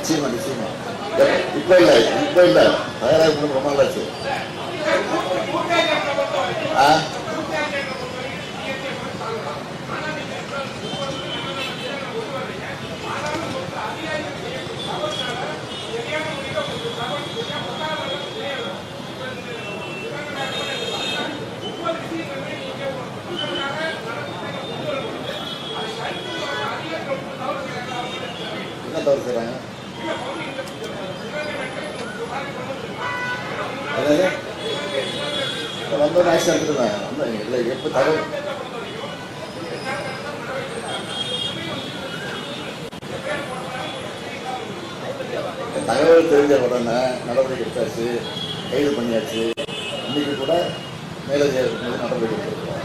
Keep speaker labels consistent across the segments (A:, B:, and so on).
A: நிச்சயமா நிச்சயமா. இப்ப இல்ல தயாராக ரொம்ப நாளாச்சு. என்ன தவறு செய்றாங்க? வந்த ஆக்ஷன் எடுத்துருந்தாங்க. இல்லை எப்போ தகவல் தெரிஞ்ச உடனே நடவடிக்கை எடுத்தாச்சு, கைது பண்ணியாச்சு. இன்னைக்கு கூட மேலதிக நடவடிக்கை எடுத்திருக்கிறோம்.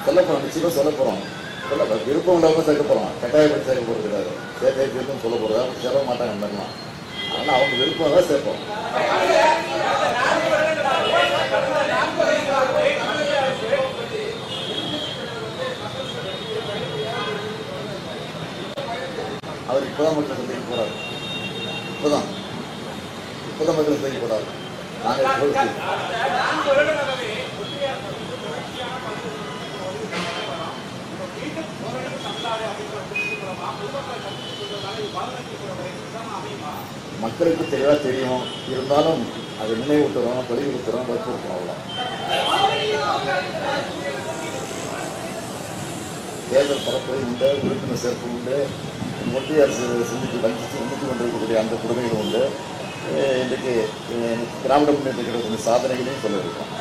A: சொல்ல போகிறோம், நிச்சயமாக சொல்ல போகிறோம். விருப்பம் இல்லாமல் சேர்க்க போகிறோம், கட்டாயப்பட்டு சேர்க்க போகிறது. சேர்க்க சொல்ல போகிறதா சேர மாட்டாங்க நம்பலாம். ஆனால் அவங்க விருப்பம் தான் சேர்ப்போம். அவர் இப்போதான் மக்கள் சந்தைக்கு போறாரு. இப்போதான் மக்கள் சந்தைக்கு போறாரு. நாங்கள் மக்களுக்கு தெளிவாக தெரியும். இருந்தாலும் அதை நினைவூட்டுறோம், வலியுறுத்துறோம், வற்புறுத்துறோம். அவ்வளோ தேர்தல் பரப்பு உண்டு, உறுப்பினர் சேர்ப்பு உண்டு, ஒன்றிய அரசு சிந்தித்து கொண்டிருக்கக்கூடிய அந்த கொடுமைகள் உண்டு. இன்றைக்கு திராவிட முன்னேற்ற கழகத்தின் சாதனைகளையும் சொல்ல இருக்கோம்.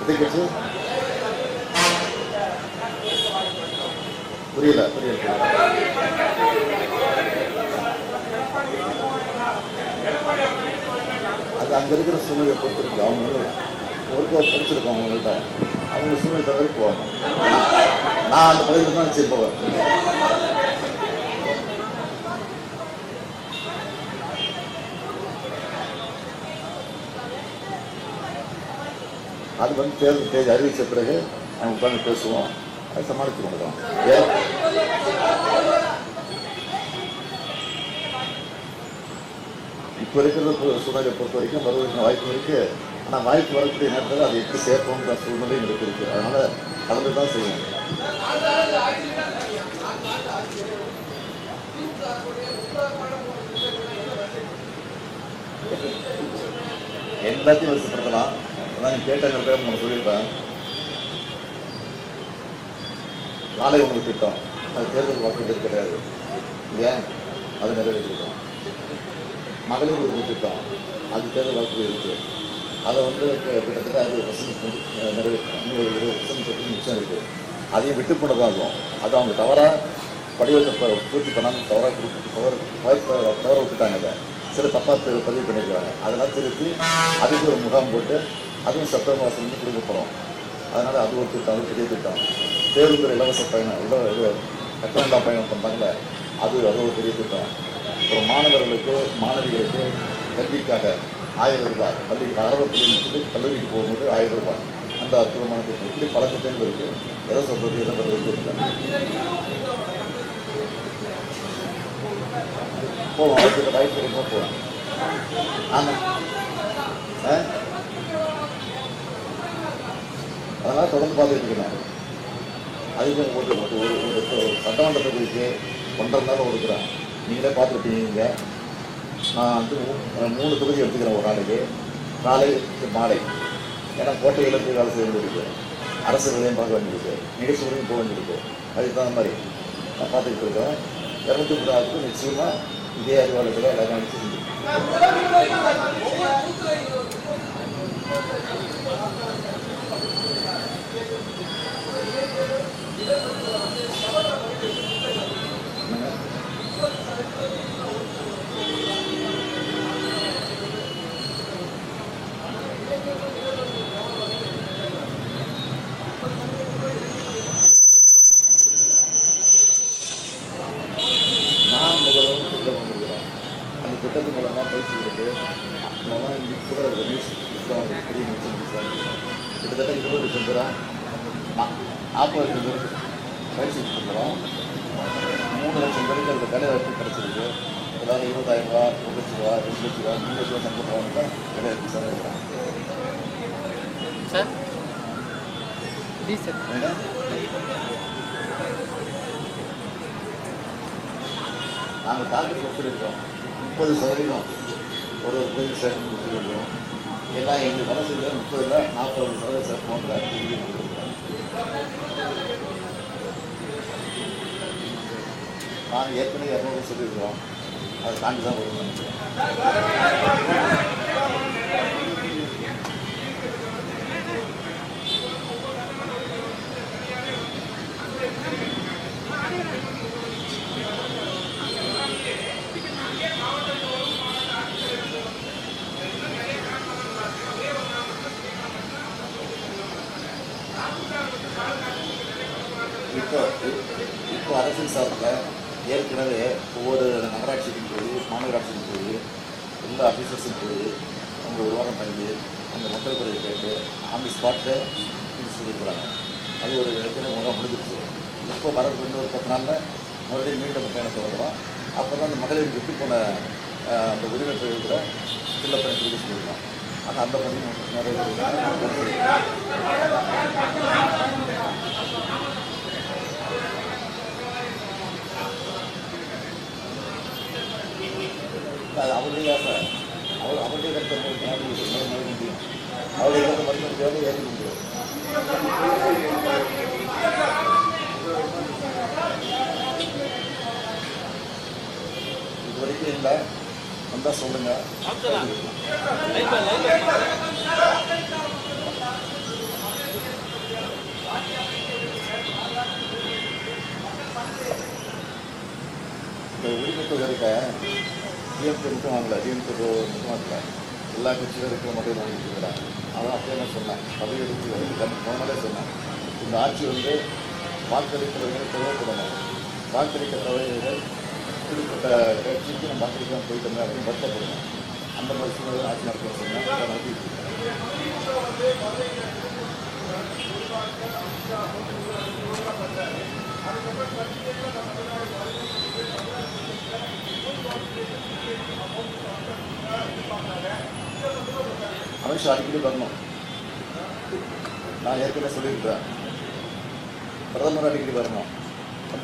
A: எதிர்கட்சி புரியல. அது அங்கே இருக்கிற சூழ்நிலை பொறுத்திருக்கு. அவங்க ஒருக்கா படிச்சிருக்கோம். அவங்கள்ட்ட அவங்க சூழ்நிலை தவிர போவாங்க. நான் அந்த பகுதியில் தான் சரி போவேன். அது தேர்தல் தேதி அறிவித்த பிறகு அவங்க உட்காந்து பேசுவோம். அதை சமாளித்து கொண்டுதான். இப்போ இருக்கிற சூழ்நிலையை பொறுத்த வரைக்கும் வருவதற்கு வாய்ப்பு இருக்கு. ஆனால் வாய்ப்பு வரக்கூடிய நேரத்தில் அதை எப்படி சேர்ப்போங்கிற சூழ்நிலை எங்களுக்கு இருக்கு. அதனால கலந்து தான் செய்வோம். எல்லாத்தையும் வரிசைப்படுத்தலாம். அதான் கேட்டவங்க உங்களுக்கு சொல்லியிருப்பேன். நாளை உங்களுக்கு திட்டம், அது தேர்தல் வாக்குறுதி கிடையாது. ஏன் அது நிறைவேற்றிருக்கோம். மகளிர் உரிமை திட்டம், அது தேர்தல் வாக்குறுதி இருக்குது. அதை கிட்டத்தட்ட 60% நிறைவேற்றணும். 20% மிச்சம் இருக்குது. அதையும் விட்டு போனதாகும். அது அவங்க தவறாக படிவத்தை பூர்த்தி பண்ணாமல் தவற விட்டுட்டாங்க. அதை சில தப்பாக பதிவு பண்ணியிருக்காங்க. அதெல்லாம் திருப்பி அதுக்கு ஒரு முகாம் போட்டு அதுவும் செப்டம்பர் மாதம் கொடுக்க போகிறோம். அதனால் அது ஒரு திட்டம், அது பெரிய திட்டம். பேருந்து இலவச பயணம், கட்டணமில்லா பயணம் பண்ணுறாங்களே, அது ஒரு பெரிய திட்டம். அப்புறம் மாணவர்களுக்கு மாணவிகளுக்கு கல்விக்காக 1000 ரூபாய், பள்ளிக்கு ஆரம்பத்தில் கல்லூரிக்கு போகும்போது 1000 ரூபாய். அந்த அற்புதமான திட்டம். இப்படி பல திட்டங்கள் இருக்குது. எதை சொல்கிறது எதை பண்ணுறது போவோம். அதுக்கு வாய்ப்பு கிடைக்கும் போவோம். ஆமாம், அதனால் தொடர்ந்து பார்த்துட்டு இருக்கேன். அதுக்கு ஒரு சட்டமன்ற தொகுதிக்கு 1.5 நாள் ஒதுக்குறேன். நீங்களே பார்த்துருப்பீங்க. நான் 3 தொகுதி எடுத்துக்கிறேன் ஒரு நாளைக்கு. காலை மாலை. ஏன்னா கோட்டையில் போய் வேலை செய்ய வேண்டியிருக்கு, அரசு வேலையும் பார்க்க வேண்டியிருக்கு, நிகழ்ச்சிகளையும் போக வேண்டியிருக்கு. அதுக்கு தகுந்த மாதிரி நான் பார்த்துக்கிட்டு இருக்கேன். 230 நிச்சயமாக இதே அறிவாளர்கள் எல்லாரும் அனுப்பிச்சு கிட்டத்தட்ட 20 லட்சம் பேரா 40 லட்சம் பேருக்கு பயிற்சி கொடுக்குறோம். 3 லட்சம் பேருக்கு அதில் வேலை வாய்ப்பு கிடச்சிருக்கு. ஏதாவது 20,000 ரூபா, 1 லட்ச ரூபா, 2 லட்ச ரூபா, 3 லட்ச ரூபா சம்பளம் தான் வேலை வாய்ப்பு சார் இருக்கிறாங்க.
B: சார் டீசல்
A: நாங்கள் டார்கெட் கொடுத்துருக்கோம். 30% ஒரு தொழில் சேர்ந்து கொடுத்துருக்கோம். எல்லாம் எங்கள் மனசில் 30ல் 40% சேர்ப்போன்ற உறுதி கொடுத்துருக்கோம். நாங்கள் ஏற்கனவே 200 சொல்லியிருக்கிறோம். அதை தாண்டி தான் வருவோம். இப்போ அரசியல் சார்பில் ஏற்கனவே ஒவ்வொரு நகராட்சிக்கும் போய் மாநகராட்சிக்கும் போய் எல்லா ஆஃபீஸர்ஸும் போய் அவங்க ஒரு வாரம் பண்ணி அந்த மக்கள் குறையை கேட்டு அந்த ஸ்பாட்டில் இது சொல்லியிருக்கிறாங்க. அது ஒரு ஏற்கனவே முகம் முடிஞ்சிருச்சு. இப்போ வரது இன்னொரு 10 நாளில் மறுபடியும் மீண்டும் பயணத்தை வருவோம். அப்போ தான் அந்த மகளிருக்கு விட்டு போன அந்த உரிமை கூட ஃபில்ல பண்ணி கொடுக்க சொல்லியிருக்கோம். ஆனால் அந்த பணி நிறைய அது அவருடைய ஆசை. அவருடைய கருத்தை முடியும். அவருடைய கருத்தை மறுக்க முடியாது, ஏற்க முடியாது. இது வரைக்கும் இல்லை, வந்தால் சொல்லுங்க. இந்த உரிமை தொகை இருக்க டிஎம்கே மட்டும் வாங்கல, டிஎம்கே மட்டும் வாங்கல, எல்லா கட்சியும் இருக்கிற மட்டும் வாங்கிட்டு இருக்கிறாங்க. அதான் அப்படியே நான் சொன்னேன், பதவி எடுத்து போனாலே சொன்னேன். இந்த ஆட்சி வந்து வாக்களிக்கிறவர்கள் தேவைப்படணும். வாக்களிக்கிறவர்கள் குறிப்பிட்ட கட்சிக்கு நம்ம வாக்களிக்கலாம் போயிட்டோமே அப்படின்னு வருத்தப்படணும். அந்த மாதிரி சூழ்நிலை ஆட்சி நடத்த சொன்னேன். அதை நடத்திட்டு இருக்கேன். அமித்ஷா அடிக்கடி வரணும். நான் ஏற்கனவே சொல்லியிருக்கிறேன், பிரதமர் அடிக்கடி வரணும்.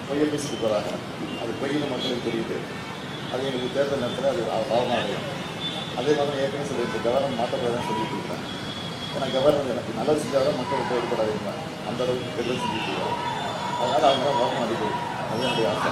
A: பொய்யை பேசிட்டு போகிறாங்க. அது பொய்யின்னு மக்களுக்கு தெரியுது. அது எங்களுக்கு தேர்தல் நேரத்தில் அது பாவமாக இருக்கும். அதே மாதிரி ஏற்கனவே சொல்லியிருக்கேன், கவர்னர் மாற்றப்படாதான் சொல்லிட்டு இருக்கிறேன். ஏன்னா கவர்னர் எனக்கு நல்லது செஞ்சால் தான் மக்கள் விட்டு எடுப்படாதீங்க. அந்த அளவுக்கு கெடுதல் செஞ்சுட்டு இருக்காங்க. அதனால் அவங்க தான் வரணும் அடிக்கடி. அது என்னுடைய ஆசை.